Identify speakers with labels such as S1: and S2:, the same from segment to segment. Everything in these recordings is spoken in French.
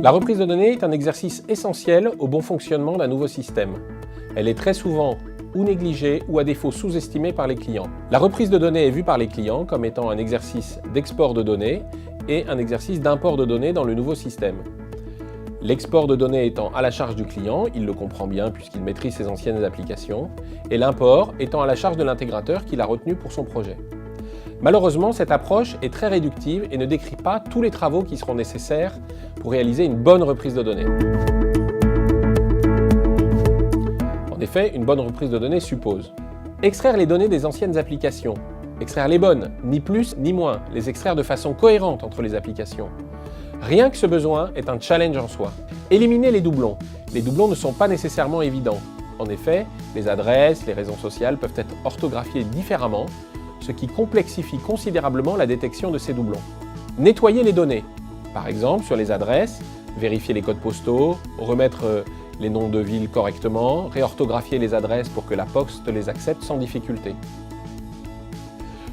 S1: La reprise de données est un exercice essentiel au bon fonctionnement d'un nouveau système. Elle est très souvent ou négligée ou à défaut sous-estimée par les clients. La reprise de données est vue par les clients comme étant un exercice d'export de données et un exercice d'import de données dans le nouveau système. L'export de données étant à la charge du client, il le comprend bien puisqu'il maîtrise ses anciennes applications, et l'import étant à la charge de l'intégrateur qui l'a retenu pour son projet. Malheureusement, cette approche est très réductive et ne décrit pas tous les travaux qui seront nécessaires pour réaliser une bonne reprise de données. En effet, une bonne reprise de données suppose extraire les données des anciennes applications, extraire les bonnes, ni plus ni moins, les extraire de façon cohérente entre les applications. Rien que ce besoin est un challenge en soi. Éliminer les doublons. Les doublons ne sont pas nécessairement évidents. En effet, les adresses, les raisons sociales peuvent être orthographiées différemment, ce qui complexifie considérablement la détection de ces doublons. Nettoyer les données. Par exemple, sur les adresses, vérifier les codes postaux, remettre les noms de villes correctement, réorthographier les adresses pour que la Poste les accepte sans difficulté.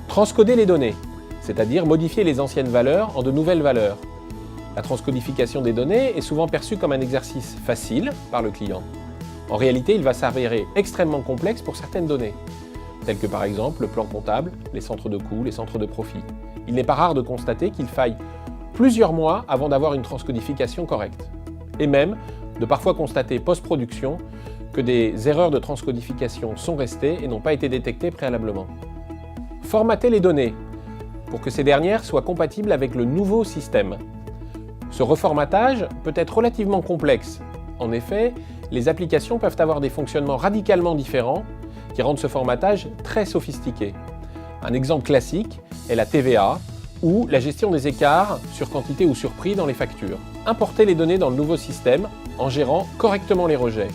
S1: Transcoder les données, c'est-à-dire modifier les anciennes valeurs en de nouvelles valeurs. La transcodification des données est souvent perçue comme un exercice facile par le client. En réalité, il va s'avérer extrêmement complexe pour certaines données, telles que par exemple le plan comptable, les centres de coûts, les centres de profit. Il n'est pas rare de constater qu'il faille plusieurs mois avant d'avoir une transcodification correcte. Et même de parfois constater post-production que des erreurs de transcodification sont restées et n'ont pas été détectées préalablement. Formater les données pour que ces dernières soient compatibles avec le nouveau système. Ce reformatage peut être relativement complexe. En effet, les applications peuvent avoir des fonctionnements radicalement différents qui rendent ce formatage très sophistiqué. Un exemple classique est la TVA ou la gestion des écarts sur quantité ou sur prix dans les factures. Importer les données dans le nouveau système en gérant correctement les rejets.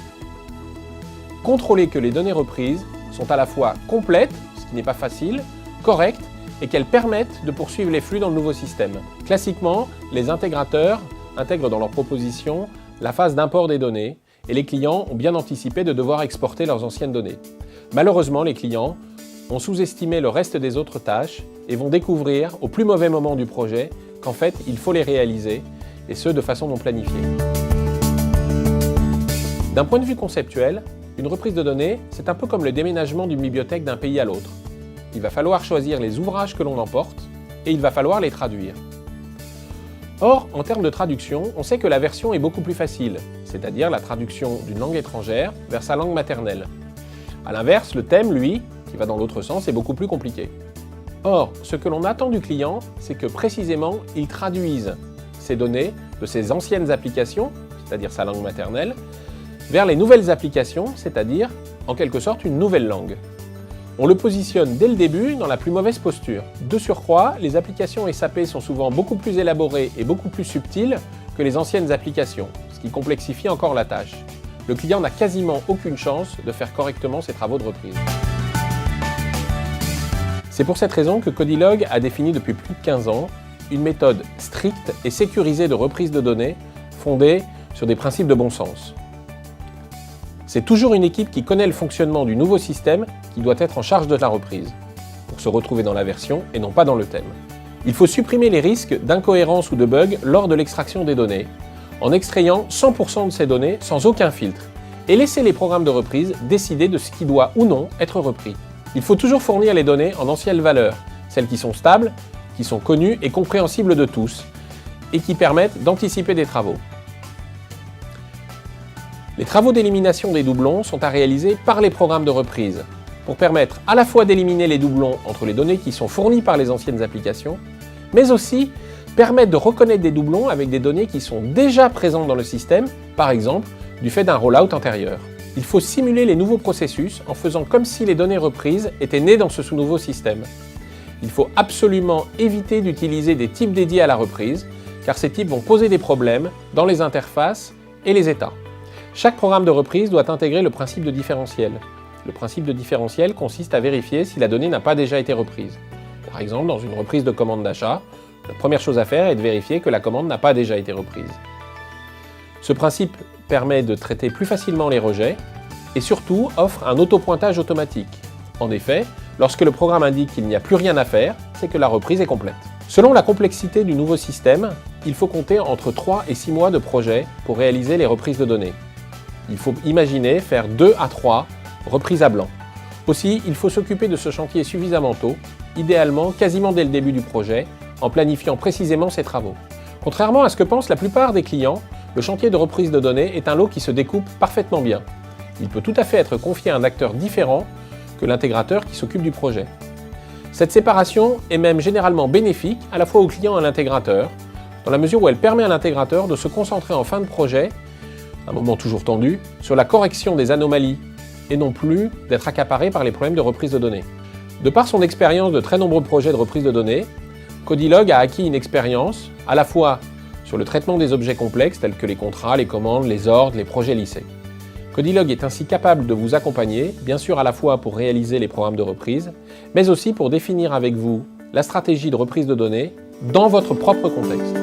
S1: Contrôler que les données reprises sont à la fois complètes, ce qui n'est pas facile, correctes et qu'elles permettent de poursuivre les flux dans le nouveau système. Classiquement, les intégrateurs intègrent dans leur proposition la phase d'import des données et les clients ont bien anticipé de devoir exporter leurs anciennes données. Malheureusement, les clients ont sous-estimé le reste des autres tâches et vont découvrir au plus mauvais moment du projet qu'en fait, il faut les réaliser, et ce de façon non planifiée. D'un point de vue conceptuel, une reprise de données, c'est un peu comme le déménagement d'une bibliothèque d'un pays à l'autre. Il va falloir choisir les ouvrages que l'on emporte et il va falloir les traduire. Or, en termes de traduction, on sait que la version est beaucoup plus facile, c'est-à-dire la traduction d'une langue étrangère vers sa langue maternelle. A l'inverse, le thème, lui, qui va dans l'autre sens, est beaucoup plus compliqué. Or, ce que l'on attend du client, c'est que précisément, il traduise ces données de ses anciennes applications, c'est-à-dire sa langue maternelle, vers les nouvelles applications, c'est-à-dire, en quelque sorte, une nouvelle langue. On le positionne dès le début dans la plus mauvaise posture. De surcroît, les applications SAP sont souvent beaucoup plus élaborées et beaucoup plus subtiles que les anciennes applications, ce qui complexifie encore la tâche. Le client n'a quasiment aucune chance de faire correctement ses travaux de reprise. C'est pour cette raison que Codilog a défini depuis plus de 15 ans une méthode stricte et sécurisée de reprise de données fondée sur des principes de bon sens. C'est toujours une équipe qui connaît le fonctionnement du nouveau système qui doit être en charge de la reprise, pour se retrouver dans la version et non pas dans le thème. Il faut supprimer les risques d'incohérence ou de bug lors de l'extraction des données, en extrayant 100% de ces données sans aucun filtre, et laisser les programmes de reprise décider de ce qui doit ou non être repris. Il faut toujours fournir les données en anciennes valeurs, celles qui sont stables, qui sont connues et compréhensibles de tous, et qui permettent d'anticiper des travaux. Les travaux d'élimination des doublons sont à réaliser par les programmes de reprise, pour permettre à la fois d'éliminer les doublons entre les données qui sont fournies par les anciennes applications, mais aussi permettre de reconnaître des doublons avec des données qui sont déjà présentes dans le système, par exemple du fait d'un rollout antérieur. Il faut simuler les nouveaux processus en faisant comme si les données reprises étaient nées dans ce nouveau système. Il faut absolument éviter d'utiliser des types dédiés à la reprise, car ces types vont poser des problèmes dans les interfaces et les états. Chaque programme de reprise doit intégrer le principe de différentiel. Le principe de différentiel consiste à vérifier si la donnée n'a pas déjà été reprise. Par exemple, dans une reprise de commande d'achat, la première chose à faire est de vérifier que la commande n'a pas déjà été reprise. Ce principe permet de traiter plus facilement les rejets et surtout offre un autopointage automatique. En effet, lorsque le programme indique qu'il n'y a plus rien à faire, c'est que la reprise est complète. Selon la complexité du nouveau système, il faut compter entre 3 et 6 mois de projet pour réaliser les reprises de données. Il faut imaginer faire 2 à 3 reprises à blanc. Aussi, il faut s'occuper de ce chantier suffisamment tôt, idéalement quasiment dès le début du projet, en planifiant précisément ses travaux. Contrairement à ce que pensent la plupart des clients, le chantier de reprise de données est un lot qui se découpe parfaitement bien. Il peut tout à fait être confié à un acteur différent que l'intégrateur qui s'occupe du projet. Cette séparation est même généralement bénéfique à la fois au client et à l'intégrateur, dans la mesure où elle permet à l'intégrateur de se concentrer en fin de projet, un moment toujours tendu, sur la correction des anomalies et non plus d'être accaparé par les problèmes de reprise de données. De par son expérience de très nombreux projets de reprise de données, Codilog a acquis une expérience à la fois sur le traitement des objets complexes tels que les contrats, les commandes, les ordres, les projets lissés. Codilog est ainsi capable de vous accompagner, bien sûr à la fois pour réaliser les programmes de reprise, mais aussi pour définir avec vous la stratégie de reprise de données dans votre propre contexte.